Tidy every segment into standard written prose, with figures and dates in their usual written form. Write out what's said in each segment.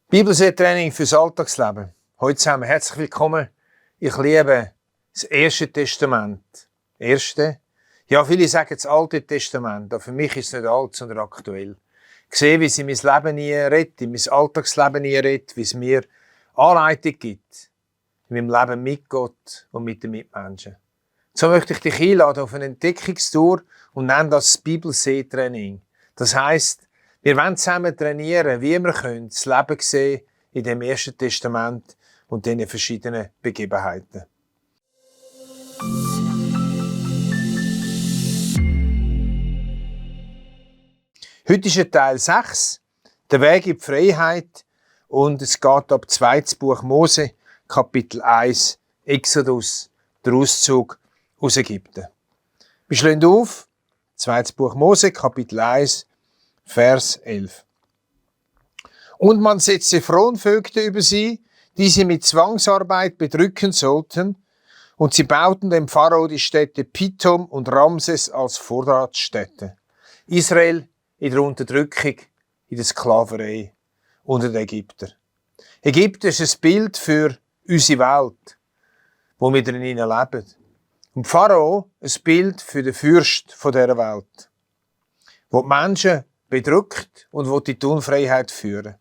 Bibeltraining fürs Alltagsleben. Heute zusammen herzlich willkommen. Ich liebe das Erste Testament. Erste? Ja, viele sagen das Alte Testament, aber für mich ist es nicht alt, sondern aktuell. Ich sehe, wie es in mein Leben nie redet, in mein Alltagsleben nie redet, wie es mir Anleitung gibt. In meinem Leben mit Gott und mit den Mitmenschen. So möchte ich dich einladen auf eine Entdeckungstour und nenne das Bibeltraining. Das heisst, wir wollen zusammen trainieren, wie wir können, das Leben sehen in dem Ersten Testament und den verschiedenen Begebenheiten. Heute ist Teil 6, der Weg in die Freiheit, und es geht ab 2. Buch Mose, Kapitel 1, Exodus, der Auszug aus Ägypten. Wir schlagen auf, 2. Buch Mose, Kapitel 1, Vers 11. Und man setzte Fronvögte über sie, die sie mit Zwangsarbeit bedrücken sollten, und sie bauten dem Pharao die Städte Pithom und Ramses als Vorratsstätte. Israel in der Unterdrückung, in der Sklaverei unter den Ägyptern. Ägypten ist ein Bild für unsere Welt, wo wir drin leben. Und Pharao ein Bild für den Fürst dieser Welt, wo die Menschen bedrückt und will die Unfreiheit führen.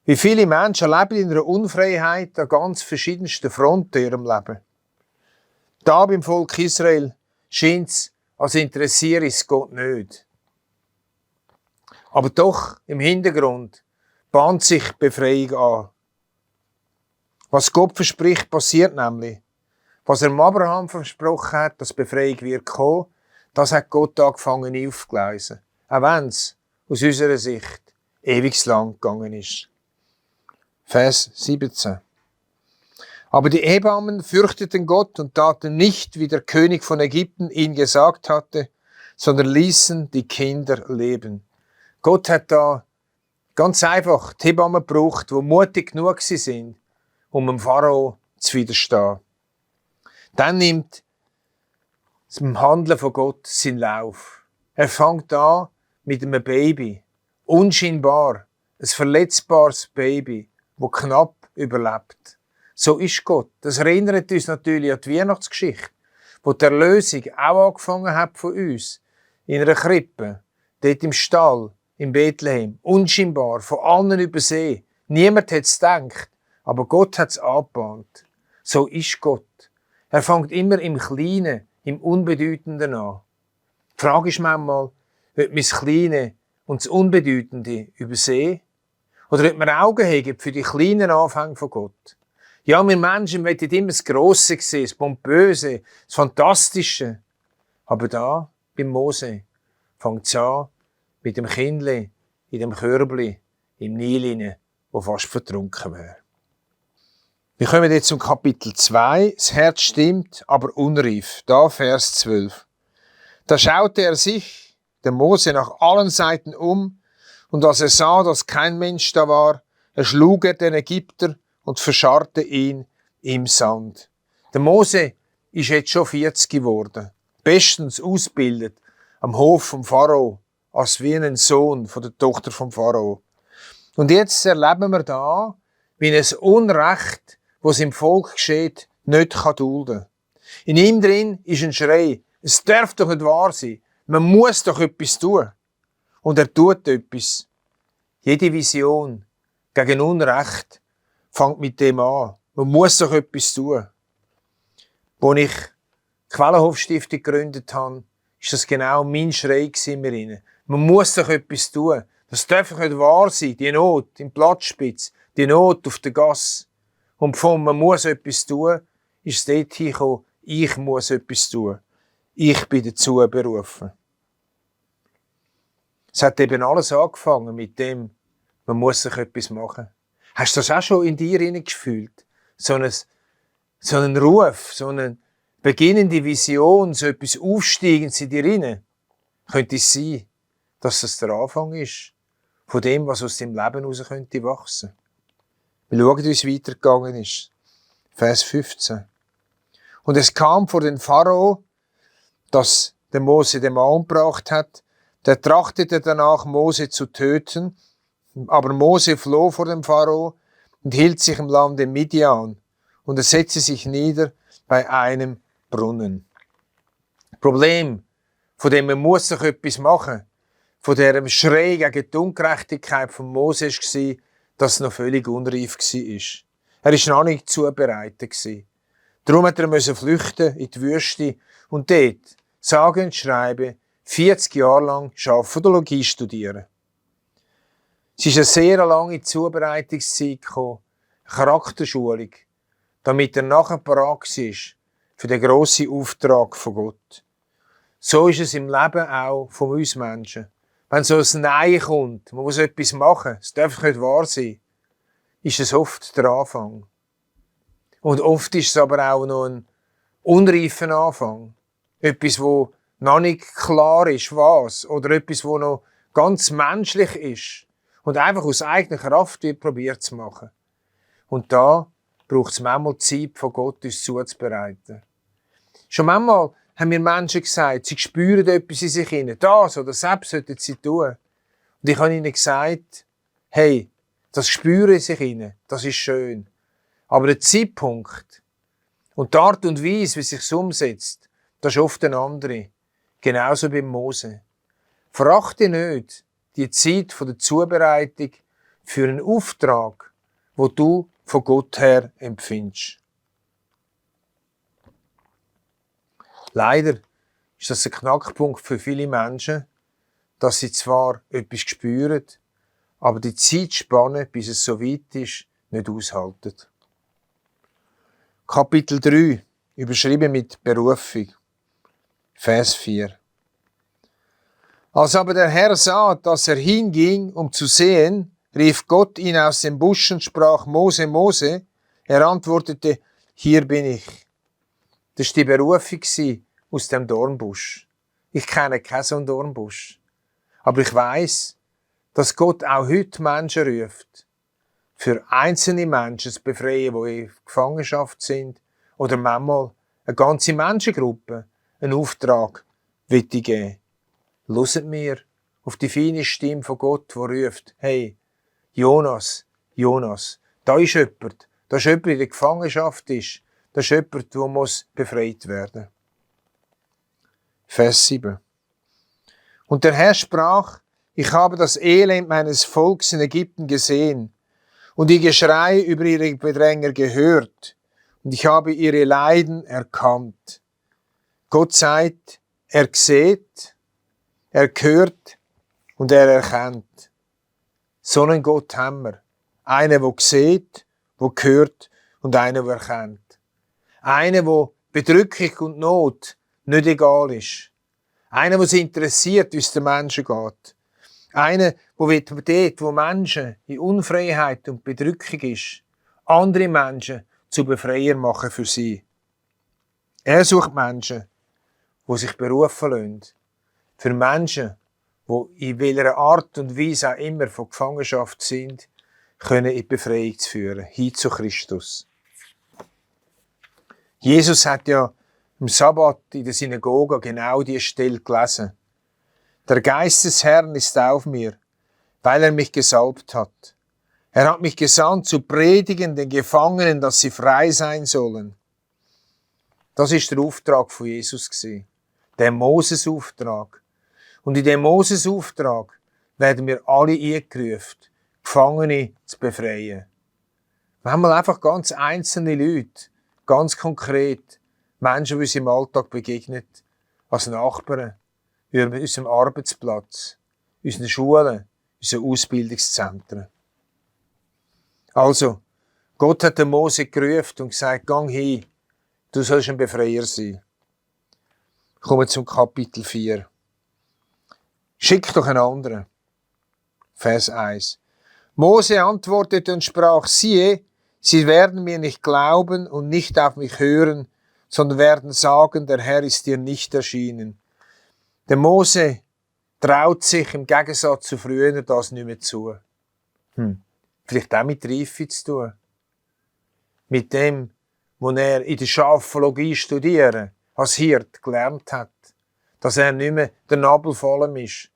Wie viele Menschen leben in einer Unfreiheit an ganz verschiedensten Fronten in ihrem Leben. Da beim Volk Israel scheint es, als interessiere es Gott nicht. Aber doch im Hintergrund bahnt sich Befreiung an. Was Gott verspricht, passiert nämlich. Was er Abraham versprochen hat, dass Befreiung wird kommen, das hat Gott angefangen aufzugleisen. Auch wenn es aus unserer Sicht ewig lang gegangen ist. Vers 17. Aber die Hebammen fürchteten Gott und taten nicht, wie der König von Ägypten ihnen gesagt hatte, sondern ließen die Kinder leben. Gott hat da ganz einfach die Hebammen gebraucht, die mutig genug sind, um dem Pharao zu widerstehen. Dann nimmt das Handeln von Gott seinen Lauf. Er fängt an mit einem Baby. Unscheinbar. Ein verletzbares Baby, das knapp überlebt. So ist Gott. Das erinnert uns natürlich an die Weihnachtsgeschichte, wo die Erlösung auch angefangen hat von uns. In einer Krippe, dort im Stall, in Bethlehem. Unscheinbar, von allen übersehen. Niemand hat es gedacht, aber Gott hat es angebahnt. So ist Gott. Er fängt immer im Kleinen, im Unbedeutenden an. Die Frage ist manchmal, wird man das Kleine und das Unbedeutende übersehen? Oder wird man Augen haben für die kleinen Anfänge von Gott? Ja, wir Menschen wollen immer das Grosse sehen, das Pompöse, das Fantastische. Aber da, beim Mose, fängt es an mit dem Kindli in dem Körbli im Nil, wo fast vertrunken wäre. Wir kommen jetzt zum Kapitel 2. Das Herz stimmt, aber unreif. Da Vers 12. Da schaute er sich, der Mose, nach allen Seiten um, und als er sah, dass kein Mensch da war, erschlug er den Ägypter und verscharrte ihn im Sand. Der Mose ist jetzt schon 40 geworden, bestens ausgebildet am Hof vom Pharao, als wie ein Sohn von der Tochter vom Pharao. Und jetzt erleben wir da, wie ein Unrecht, was im Volk geschieht, nicht dulden kann. In ihm drin ist ein Schrei. Es darf doch nicht wahr sein. Man muss doch etwas tun. Und er tut etwas. Jede Vision gegen Unrecht fängt mit dem an. Man muss doch etwas tun. Als ich die Quellenhof-Stiftung gegründet habe, ist das genau mein Schrei in mir rein. Man muss doch etwas tun. Das darf doch nicht wahr sein. Die Not im Platzspitz, die Not auf der Gasse. Und von man muss etwas tun, ist es dort hingekommen, ich muss etwas tun. Ich bin dazu berufen. Es hat eben alles angefangen mit dem, man muss sich etwas machen. Hast du das auch schon in dir gefühlt? So einen Ruf, so eine beginnende Vision, so etwas Aufsteigendes in dir rein. Könnte es sein, dass das der Anfang ist von dem, was aus deinem Leben heraus könnte wachsen. Wir schauen, wie es weitergegangen ist. Vers 15. Und es kam vor den Pharao, dass der Mose den Mann umgebracht hat, der trachtete danach, Mose zu töten, Aber Mose floh vor dem Pharao und hielt sich im Lande Midian, und er setzte sich nieder bei einem Brunnen. Problem, von dem man muss sich etwas machen, von diesem Schrei gegen die Ungerechtigkeit von Mose war, dass es noch völlig unreif war. Er war noch nicht zubereitet. Darum musste er flüchten in die Wüste und dort, sage und schreibe, 40 Jahre lang Schafodologie studieren. Es ist eine sehr lange Zubereitungszeit gekommen, eine Charakterschulung, damit er nachher parat war für den grossen Auftrag von Gott. So ist es im Leben auch von uns Menschen. Wenn so ein Nein kommt, man muss etwas machen, es darf nicht wahr sein, ist es oft der Anfang. Und oft ist es aber auch noch ein unreifer Anfang. Etwas, wo noch nicht klar ist, was. Oder etwas, wo noch ganz menschlich ist. Und einfach aus eigener Kraft wird probiert zu machen. Und da braucht es manchmal Zeit von Gott, uns zuzubereiten. Schon manchmal haben mir Menschen gesagt, sie spüren etwas in sich hinein. Das oder das sollten sie tun. Und ich habe ihnen gesagt, hey, das Spüren in sich hinein, das ist schön. Aber der Zeitpunkt und die Art und Weise, wie es sich umsetzt, das ist oft eine andere. Genauso beim Mose. Verachte nicht die Zeit der Zubereitung für einen Auftrag, wo du von Gott her empfindest. Leider ist das ein Knackpunkt für viele Menschen, dass sie zwar etwas spüren, aber die Zeitspanne, bis es so weit ist, nicht aushalten. Kapitel 3, überschrieben mit Berufung, Vers 4. Als aber der Herr sah, dass er hinging, um zu sehen, rief Gott ihn aus dem Busch und sprach, Mose, Mose. Er antwortete, hier bin ich. Das war die Berufung aus dem Dornbusch. Ich kenne keinen so einen Dornbusch. Aber ich weiss, dass Gott auch heute Menschen ruft, für einzelne Menschen zu befreien, die in Gefangenschaft sind, oder manchmal eine ganze Menschengruppe einen Auftrag geben. Hört mir auf die feine Stimme von Gott, die ruft, hey, Jonas, Jonas, da ist jemand, der in der Gefangenschaft ist, da ist jemand, der muss befreit werden. Vers 7. Und der Herr sprach, ich habe das Elend meines Volks in Ägypten gesehen und ihr Geschrei über ihre Bedränger gehört und ich habe ihre Leiden erkannt. Gott sagt, er sieht, er hört und er erkennt. So einen Gott haben wir. Einen, der sieht, der hört und einen, der erkennt. Einen, der Bedrückung und Not nicht egal ist. Einer, der sich interessiert, wie es den Menschen geht. Einer, der dort, wo Menschen in Unfreiheit und Bedrückung ist, andere Menschen zu Befreier machen für sie. Er sucht Menschen, die sich berufen lassen. Für Menschen, die in welcher Art und Weise auch immer von Gefangenschaft sind, können in die Befreiung zu führen, hin zu Christus. Jesus hat ja am Sabbat in der Synagoge genau diese Stelle gelesen. Der Geist des Herrn ist auf mir, weil er mich gesalbt hat. Er hat mich gesandt zu predigen den Gefangenen, dass sie frei sein sollen. Das ist der Auftrag von Jesus gewesen. Der Moses-Auftrag. Und in dem Moses-Auftrag werden wir alle eingerufen, Gefangene zu befreien. Manchmal einfach ganz einzelne Leute, ganz konkret, Menschen, die uns im Alltag begegnen, als Nachbarn, über unserem Arbeitsplatz, unseren Schulen, unseren Ausbildungszentren. Also, Gott hat den Mose gerufen und gesagt, gang hin, du sollst ein Befreier sein. Kommen wir zum Kapitel 4. Schick doch einen anderen. Vers 1. Mose antwortete und sprach, siehe, sie werden mir nicht glauben und nicht auf mich hören, sondern werden sagen, der Herr ist dir nicht erschienen. Der Mose traut sich im Gegensatz zu früher das nicht mehr zu. Vielleicht auch mit Reife zu tun. Mit dem, was er in der Schafologie studieren, als Hirt gelernt hat. Dass er nicht mehr der Nabel voll ist.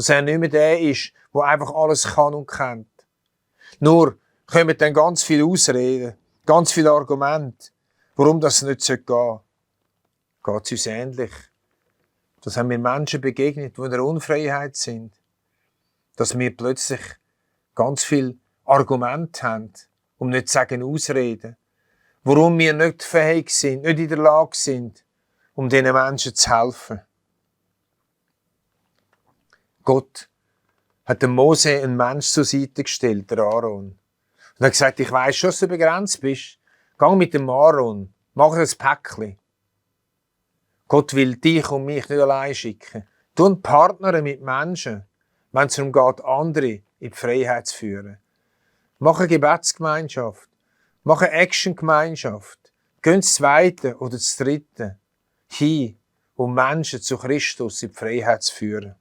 Dass er nicht mehr der ist, der einfach alles kann und kennt. Nur kommen dann ganz viele Ausreden, ganz viele Argumente, warum das nicht gehen sollte. Geht es uns ähnlich? Dass haben wir Menschen begegnet, die in der Unfreiheit sind. Dass wir plötzlich ganz viele Argumente haben, um nicht zu sagen Ausreden. Warum wir nicht fähig sind, nicht in der Lage sind, um diesen Menschen zu helfen. Gott hat dem Mose einen Mensch zur Seite gestellt, der Aaron. Und er hat gesagt, ich weiss schon, dass du begrenzt bist. Geh mit dem Aaron, mach ein Päckchen. Gott will dich und mich nicht allein schicken. Du partnere mit Menschen, wenn es darum geht, andere in die Freiheit zu führen. Mach eine Gebetsgemeinschaft. Mach eine Actiongemeinschaft. Geh ins Zweite oder das Dritte hin, um Menschen zu Christus in die Freiheit zu führen.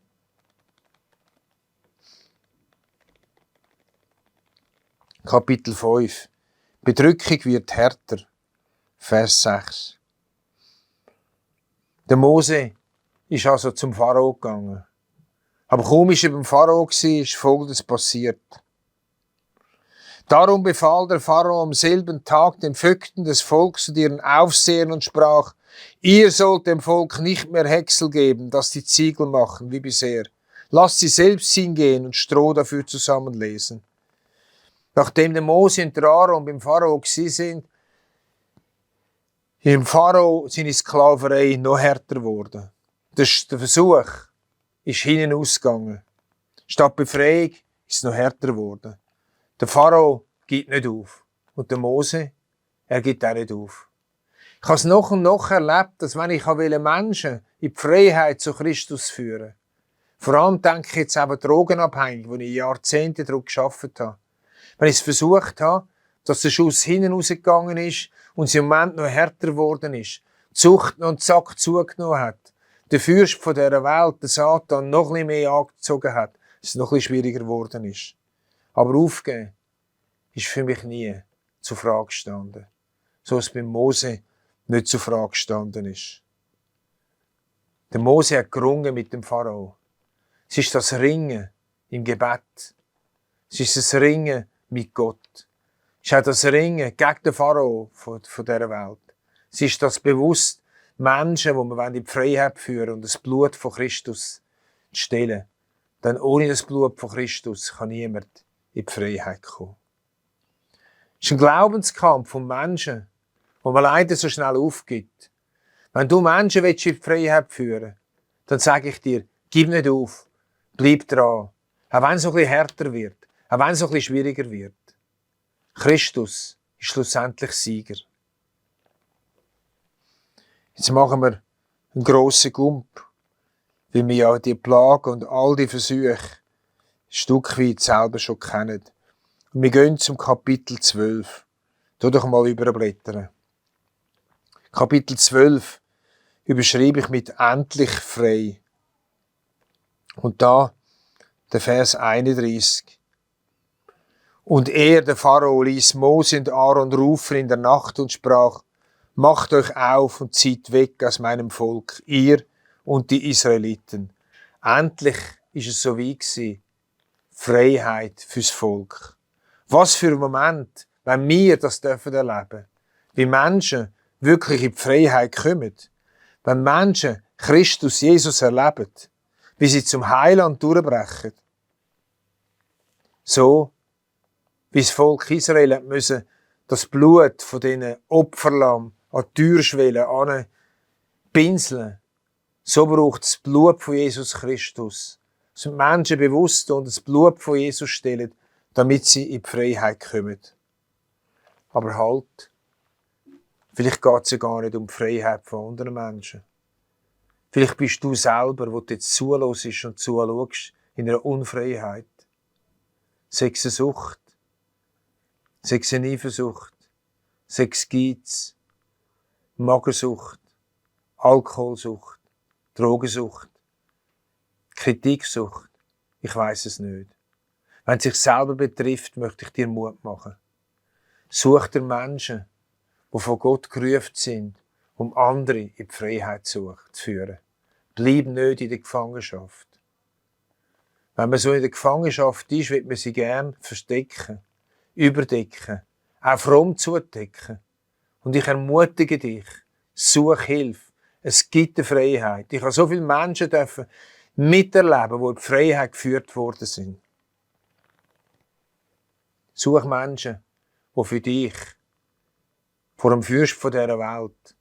Kapitel 5. Bedrückung wird härter. Vers 6. Der Mose ist also zum Pharao gegangen. Aber kaum ist er beim Pharao gewesen, ist Folgendes passiert. Darum befahl der Pharao am selben Tag den Vögten des Volks und ihren Aufsehern und sprach, ihr sollt dem Volk nicht mehr Häcksel geben, dass die Ziegel machen, wie bisher. Lasst sie selbst hingehen und Stroh dafür zusammenlesen. Nachdem der Mose und der Aaron beim Pharao gewesen sind, im Pharao seine Sklaverei noch härter geworden. Der Versuch ist hinten ausgegangen. Statt Befreiung ist es noch härter geworden. Der Pharao gibt nicht auf. Und der Mose, er gibt auch nicht auf. Ich habe es noch und noch erlebt, dass wenn ich Menschen in die Freiheit zu Christus führen, vor allem denke ich jetzt eben drogenabhängig, wo ich Jahrzehnte daran gearbeitet habe. Wenn ich es versucht habe, dass der Schuss hinten rausgegangen ist und es im Moment noch härter geworden ist, die Sucht noch einen Zack zugenommen hat, der Fürst von dieser Welt, der Satan, noch ein bisschen mehr angezogen hat, dass es noch ein bisschen schwieriger geworden ist. Aber aufgeben ist für mich nie zur Frage gestanden. So es beim Mose nicht zur Frage gestanden ist. Der Mose hat gerungen mit dem Pharao. Es ist das Ringen im Gebet. Es ist das Ringen mit Gott. Es ist auch das Ringen gegen den Pharao von dieser Welt. Es ist das bewusst Menschen, die wir in die Freiheit führen und das Blut von Christus zu stellen. Denn ohne das Blut von Christus kann niemand in die Freiheit kommen. Es ist ein Glaubenskampf von Menschen, wo man leider so schnell aufgibt. Wenn du Menschen in die Freiheit führen willst, dann sage ich dir, gib nicht auf, bleib dran. Auch wenn es ein bisschen härter wird, auch wenn es ein bisschen schwieriger wird. Christus ist schlussendlich Sieger. Jetzt machen wir einen grossen Gump, weil wir ja die Plagen und all die Versuche ein Stück weit selber schon kennen. Und wir gehen zum Kapitel 12. Tu doch mal überblättern. Kapitel 12 überschreibe ich mit endlich frei. Und da der Vers 31. Und er, der Pharao, ließ Mose und Aaron rufen in der Nacht und sprach, macht euch auf und zieht weg aus meinem Volk, ihr und die Israeliten. Endlich ist es so wie gewesen. Freiheit fürs Volk. Was für ein Moment, wenn wir das dürfen erleben. Wie Menschen wirklich in die Freiheit kommen. Wenn Menschen Christus Jesus erleben. Wie sie zum Heiland durchbrechen. So, wie das Volk Israel hat müssen das Blut von diesen Opferlamm an die Türschwelle pinseln. So braucht es das Blut von Jesus Christus. Es sind Menschen bewusst und das Blut von Jesus stellen, damit sie in die Freiheit kommen. Aber halt, vielleicht geht es ja gar nicht um die Freiheit von anderen Menschen. Vielleicht bist du selber, wo du jetzt zuhörst und zuschaust, in einer Unfreiheit. Sei es eine Sucht, sei es eine Eifersucht, sei es Geiz, Magersucht, Alkoholsucht, Drogensucht, Kritiksucht. Ich weiss es nicht. Wenn es sich selber betrifft, möchte ich dir Mut machen. Such dir Menschen, die von Gott gerufen sind, um andere in die Freiheit zu führen. Bleib nicht in der Gefangenschaft. Wenn man so in der Gefangenschaft ist, wird man sie gern verstecken, überdecken, auch fromm zudecken. Und ich ermutige dich, such Hilfe. Es gibt eine Freiheit. Ich habe so viele Menschen dürfen miterleben, die in die Freiheit geführt worden sind. Such Menschen, die für dich, vor dem Fürst von dieser Welt,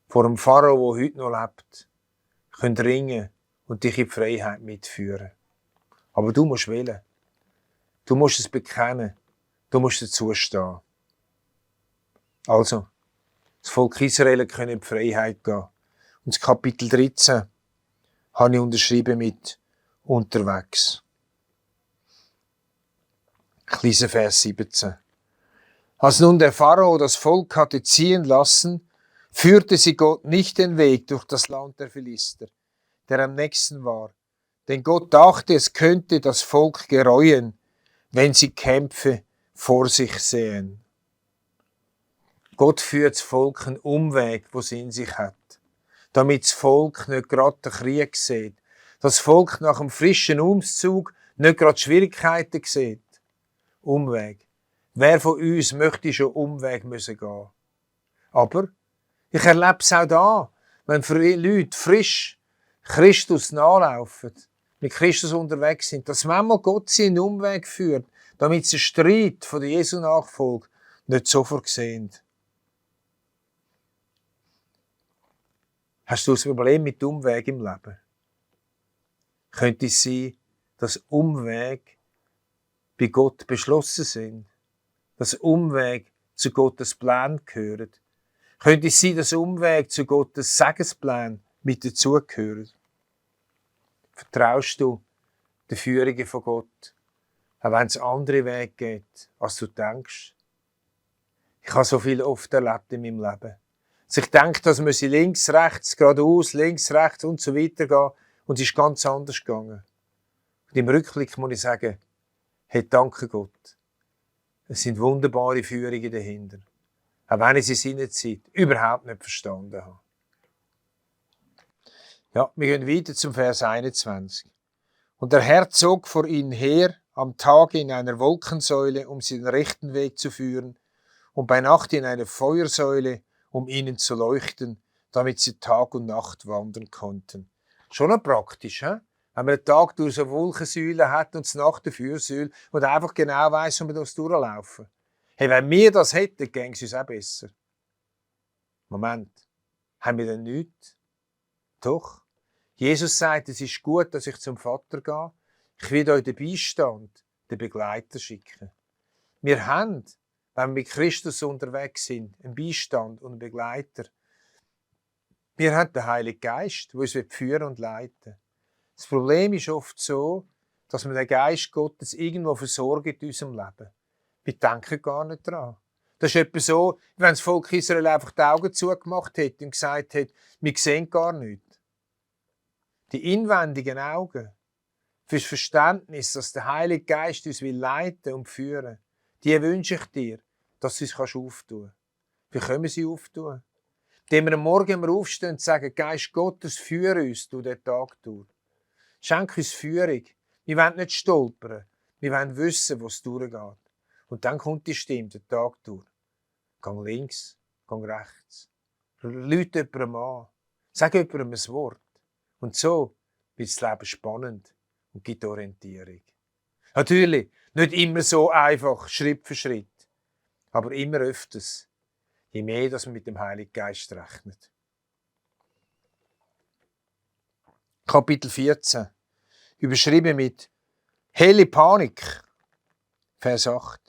vor dem Pharao, der heute noch lebt, können ringen und dich in die Freiheit mitführen. Aber du musst wählen. Du musst es bekennen. Du musst dazu stehen. Also, das Volk Israel kann in die Freiheit gehen. Und das Kapitel 13 habe ich unterschrieben mit unterwegs. Kleiner Vers 17. Als nun der Pharao das Volk hatte ziehen lassen, führte sie Gott nicht den Weg durch das Land der Philister, der am nächsten war. Denn Gott dachte, es könnte das Volk gereuen, wenn sie Kämpfe vor sich sehen. Gott führt das Volk einen Umweg, wo sie in sich hat, damit das Volk nicht gerade den Krieg sieht, das Volk nach einem frischen Umzug nicht gerade Schwierigkeiten sieht. Umweg. Wer von uns möchte schon Umweg müssen gehen? Aber ich erlebe es auch da, wenn Leute frisch Christus nachlaufen, mit Christus unterwegs sind, dass manchmal Gott sie einen Umweg führt, damit sie den Streit von der Jesu-Nachfolge nicht sofort sehen. Hast du ein Problem mit Umweg im Leben? Könnte es sein, dass Umweg bei Gott beschlossen sind? Dass Umweg zu Gottes Plan gehören? Könnte es sein, dass Umweg zu Gottes Segensplan mit dazugehören? Vertraust du den Führungen von Gott, auch wenn es andere Wege geht, als du denkst? Ich habe so viel oft erlebt in meinem Leben. Also ich denke, dass wir links, rechts, geradeaus, links, rechts und so weiter gehen und es ist ganz anders gegangen. Und im Rückblick muss ich sagen, hey, danke Gott. Es sind wunderbare Führungen dahinter. Auch wenn ich sie seinerzeit überhaupt nicht verstanden habe. Ja, wir gehen weiter zum Vers 21. Und der Herr zog vor ihnen her am Tage in einer Wolkensäule, um sie den rechten Weg zu führen, und bei Nacht in einer Feuersäule, um ihnen zu leuchten, damit sie Tag und Nacht wandern konnten. Schon noch praktisch, he? Wenn man den Tag durch so Wolkensäule hat und die Nacht eine Feuersäule und einfach genau weiss, wo wir das durchlaufen. Hey, wenn wir das hätten, gäng es uns auch besser. Moment, haben wir denn nichts? Doch. Jesus sagt, es ist gut, dass ich zum Vater gehe. Ich will euch den Beistand, den Begleiter schicken. Wir haben, wenn wir mit Christus unterwegs sind, einen Beistand und einen Begleiter. Wir haben den Heiligen Geist, der uns führen und leiten. Das Problem ist oft so, dass wir den Geist Gottes irgendwo versorgen in unserem Leben. Wir denken gar nicht dran. Das ist etwa so, wie wenn das Volk Israel einfach die Augen zugemacht hätte und gesagt hätte, wir sehen gar nichts. Die inwendigen Augen fürs Verständnis, dass der Heilige Geist uns leiten und führen, die wünsche ich dir, dass du uns auftun kannst. Wie können wir sie auftun? Indem wir am Morgen aufstehen und sagen, Geist Gottes, führe uns durch den Tag durch. Schenk uns Führung. Wir wollen nicht stolpern. Wir wollen wissen, wo es durchgeht. Und dann kommt die Stimme den Tag durch. Gang links, gang rechts. Lüte jemandem an. Sag jemandem ein Wort. Und so wird das Leben spannend und gibt Orientierung. Natürlich, nicht immer so einfach, Schritt für Schritt. Aber immer öfters, je mehr, dass man mit dem Heiligen Geist rechnet. Kapitel 14, überschrieben mit helle Panik, Vers 8.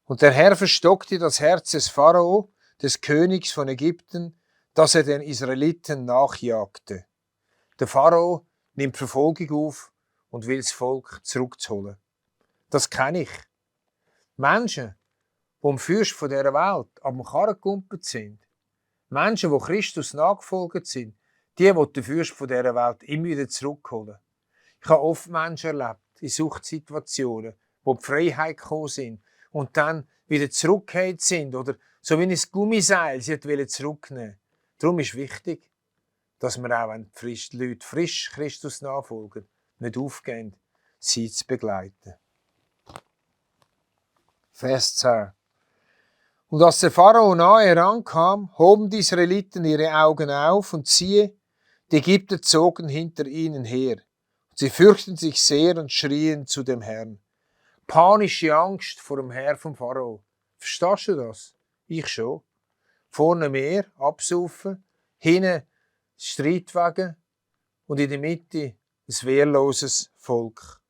Und der Herr verstockte das Herz des Pharao, des Königs von Ägypten, dass er den Israeliten nachjagte. Der Pharao nimmt Verfolgung auf und will das Volk zurückholen. Das kenne ich. Menschen, die am Fürst von dieser Welt am Karren gekumpelt sind, Menschen, die Christus nachgefolgt sind, die den Fürst von dieser Welt immer wieder zurückholen. Ich habe oft Menschen erlebt, in Suchtsituationen, die in die Freiheit gekommen sind und dann wieder zurückgekehrt sind oder so wie ein Gummiseil sie zurücknehmen. Darum ist wichtig, dass wir auch, wenn die Leute frisch Christus nachfolgen, nicht aufgeben, sie zu begleiten. Vers 10. Und als der Pharao nahe herankam, hoben die Israeliten ihre Augen auf und siehe, die Ägypter zogen hinter ihnen her. Und sie fürchteten sich sehr und schrien zu dem Herrn. Panische Angst vor dem Herr vom Pharao. Verstehst du das? Ich schon. Vorne Meer, absaufen, hinten Streitwagen und in der Mitte ein wehrloses Volk.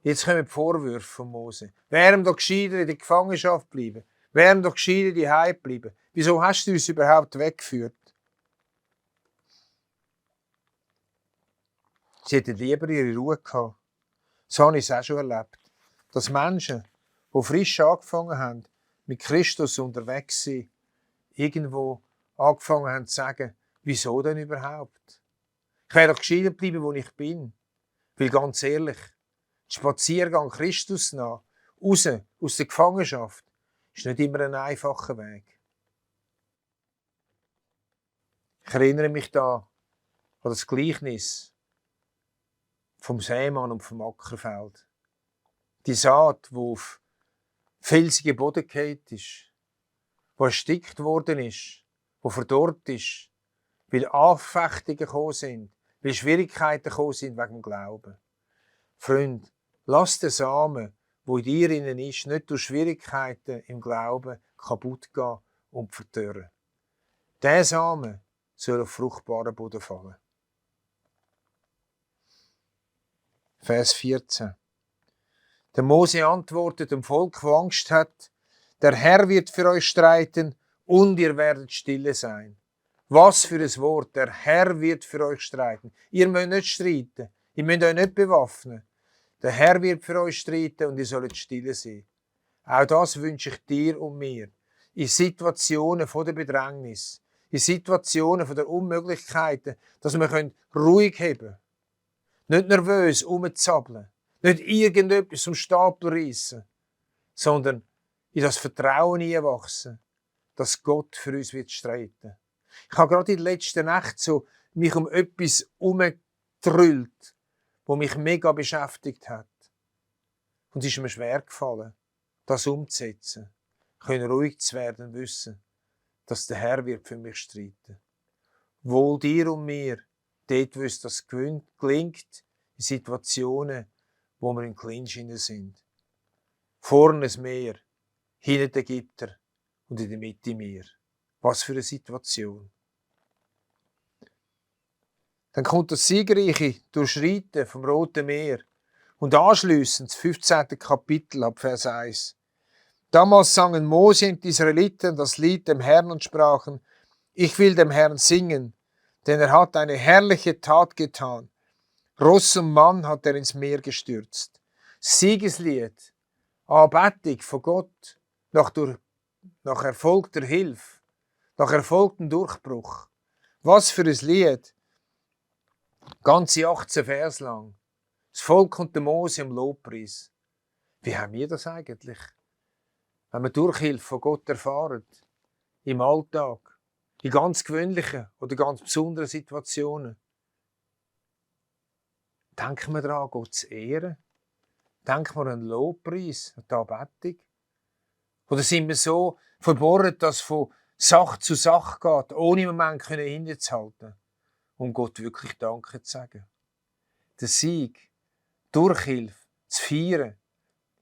Jetzt kommen die Vorwürfe von Mose. Wären doch gescheiter in der Gefangenschaft bleiben. Wären doch gescheiter die Heim bleiben. Wieso hast du uns überhaupt weggeführt? Sie hätten lieber ihre Ruhe gehabt. So habe ich es auch schon erlebt. Dass Menschen, die frisch angefangen haben, mit Christus unterwegs sind, irgendwo angefangen haben zu sagen, wieso denn überhaupt? Ich wäre doch gescheiter bleiben, wo ich bin. Weil ganz ehrlich, der Spaziergang Christus nach, raus aus der Gefangenschaft, ist nicht immer ein einfacher Weg. Ich erinnere mich da an das Gleichnis vom Sämann und vom Ackerfeld. Die Saat, die auf felsigen Boden gefallen ist, die erstickt worden ist, die verdorrt ist, weil Anfechtungen gekommen sind, weil Schwierigkeiten gekommen sind wegen dem Glauben. Freund, lass den Samen, der in dir innen ist, nicht durch Schwierigkeiten im Glauben kaputt gehen und verdorren. Der Samen soll auf fruchtbaren Boden fallen. Vers 14. Der Mose antwortet dem Volk, das Angst hat, der Herr wird für euch streiten und ihr werdet stille sein. Was für ein Wort, der Herr wird für euch streiten. Ihr müsst nicht streiten, ihr müsst euch nicht bewaffnen. Der Herr wird für euch streiten und ihr sollt stille sein. Auch das wünsche ich dir und mir. In Situationen von der Bedrängnis, in Situationen von der Unmöglichkeiten, dass wir ruhig haben können. Nicht nervös rumzappeln, nicht irgendetwas zum Stapel reissen, sondern in das Vertrauen hineinwachsen, dass Gott für uns wird streiten. Ich habe gerade in der letzten Nacht so mich um etwas herumgetrüllt, das mich mega beschäftigt hat. Und es ist mir schwer gefallen, das umzusetzen, ruhig zu werden und wissen, dass der Herr wird für mich streiten. Wohl dir und mir, dort, wo es das gelingt, in Situationen, wo wir im Clinch sind. Vorne das Meer, hinten die Ägypter und in der Mitte Meer. Was für eine Situation. Dann kommt das siegreiche Durchschreiten vom Roten Meer und anschliessend das 15. Kapitel ab Vers 1. Damals sangen Mose und die Israeliten das Lied dem Herrn und sprachen, ich will dem Herrn singen, denn er hat eine herrliche Tat getan. Ross und Mann hat er ins Meer gestürzt. Siegeslied, Anbetung von Gott nach erfolgter Hilfe, nach erfolgtem Durchbruch. Was für ein Lied! Ganze 18 Vers lang. Das Volk und der Mose im Lobpreis. Wie haben wir das eigentlich? Wenn wir Durchhilfe von Gott erfahren, im Alltag, in ganz gewöhnlichen oder ganz besonderen Situationen. Denken wir daran, Gott zu ehren? Denken wir an den Lobpreis, an die Anbetung? Oder sind wir so verbohrt, dass es von Sache zu Sache geht, ohne im Moment hinzuhalten, um Gott wirklich Danke zu sagen? Der Sieg, Durchhilfe, zu feiern,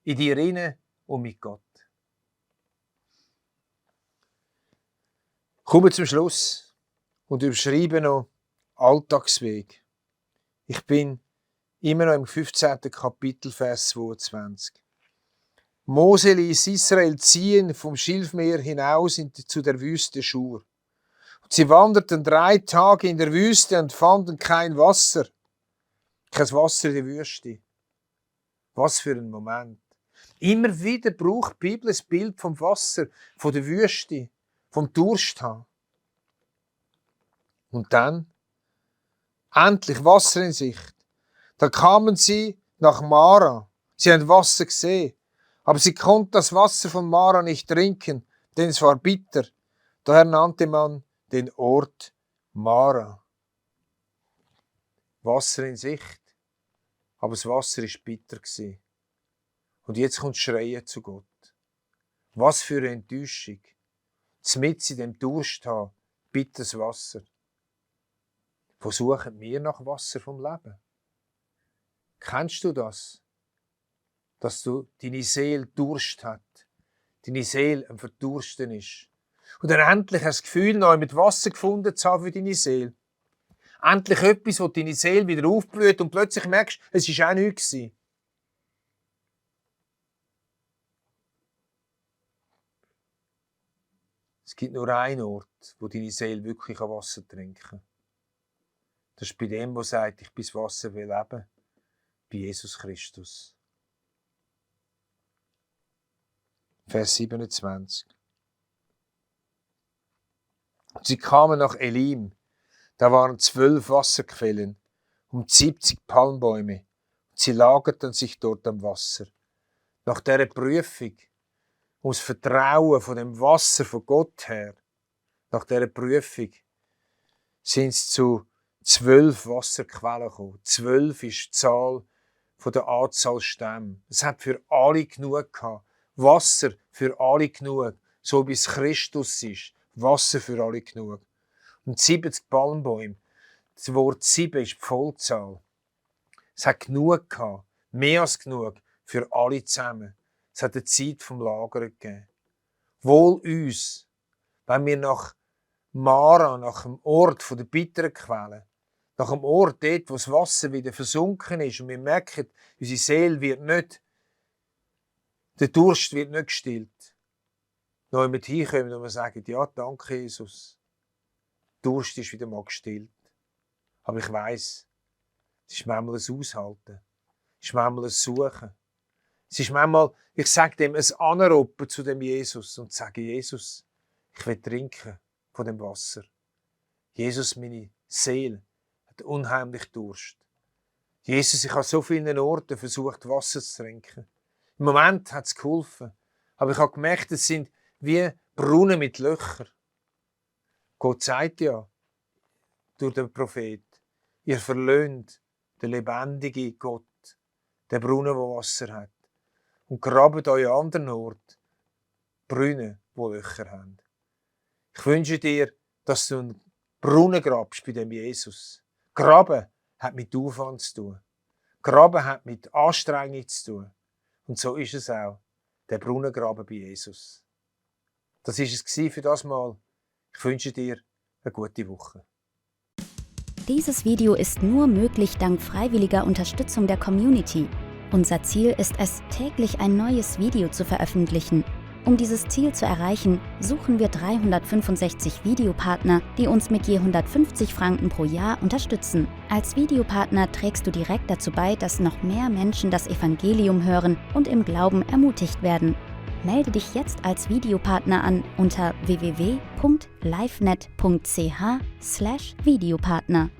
in dir inne und mit Gott. Kommen wir zum Schluss und überschreiben noch Alltagsweg. Ich bin immer noch im 15. Kapitel, Vers 22. Mose ließ Israel ziehen vom Schilfmeer hinaus zu der Wüste Schur. Und sie wanderten 3 Tage in der Wüste und fanden kein Wasser. Kein Wasser in der Wüste. Was für ein Moment. Immer wieder braucht die Bibel ein Bild vom Wasser, von der Wüste, vom Durst haben. Und dann, endlich Wasser in Sicht. Da kamen sie nach Mara. Sie haben Wasser gesehen. Aber sie konnten das Wasser von Mara nicht trinken, denn es war bitter. Daher nannte man den Ort Mara. Wasser in Sicht. Aber das Wasser war bitter. Und jetzt kommt Schreien zu Gott. Was für eine Enttäuschung. Mitten in dem Durst haben, bitteres Wasser. Wo suchen wir nach Wasser vom Leben? Kennst du das? Dass deine Seele Durst hat. Deine Seele am Verdursten ist. Und dann endlich hast du das Gefühl, neu mit Wasser gefunden zu haben für deine Seele. Endlich etwas, wo deine Seele wieder aufblüht und plötzlich merkst, es war auch nichts. Es gibt nur einen Ort, wo deine Seele wirklich Wasser trinken kann. Das ist bei dem, der sagt, ich bin das Wasser will leben, bei Jesus Christus. Vers 27. Sie kamen nach Elim. Da waren 12 Wasserquellen und 70 Palmbäume. Sie lagerten sich dort am Wasser. Nach dieser Prüfung, ums Vertrauen von dem Wasser von Gott her, nach dieser Prüfung, sind sie zu 12 Wasserquellen gekommen. 12 ist die Zahl von der Anzahl Stämme. Es hat für alle genug gehabt. Wasser für alle genug. So wie es Christus ist. Wasser für alle genug. Und 70 Palmbäume. Das Wort 7 ist die Vollzahl. Es hat genug gehabt. Mehr als genug für alle zusammen. Es hat eine Zeit vom Lagern gegeben. Wohl uns, wenn wir nach Mara, nach dem Ort der bitteren Quelle, nach dem Ort dort, wo das Wasser wieder versunken ist und wir merken, unsere Seele wird nicht, der Durst wird nicht gestillt. Noch mit hinkommen und wir sagen, ja, danke Jesus. Der Durst ist wieder mal gestillt. Aber ich weiss, es ist manchmal ein Aushalten. Es ist manchmal ein Suchen. Es ist manchmal, ich sage dem, ein Anrufen zu dem Jesus und sage, Jesus, ich will trinken von dem Wasser. Jesus, meine Seele hat unheimlich Durst. Jesus, ich habe so vielen Orten versucht, Wasser zu trinken. Im Moment hat es geholfen. Aber ich habe gemerkt, es sind wie Brunnen mit Löchern. Gott sagt ja, durch den Prophet, ihr verlöhnt den lebendigen Gott, den Brunnen, der Wasser hat. Und grabt euch an anderen Ort Brunnen, die Löcher haben. Ich wünsche dir, dass du einen Brunnen grabst bei dem Jesus. Graben hat mit Aufwand zu tun. Graben hat mit Anstrengung zu tun. Und so ist es auch, der Brunnengraben bei Jesus. Das war es für das Mal. Ich wünsche dir eine gute Woche. Dieses Video ist nur möglich dank freiwilliger Unterstützung der Community. Unser Ziel ist es, täglich ein neues Video zu veröffentlichen. Um dieses Ziel zu erreichen, suchen wir 365 Videopartner, die uns mit je 150 Franken pro Jahr unterstützen. Als Videopartner trägst du direkt dazu bei, dass noch mehr Menschen das Evangelium hören und im Glauben ermutigt werden. Melde dich jetzt als Videopartner an unter www.livenet.ch/Videopartner.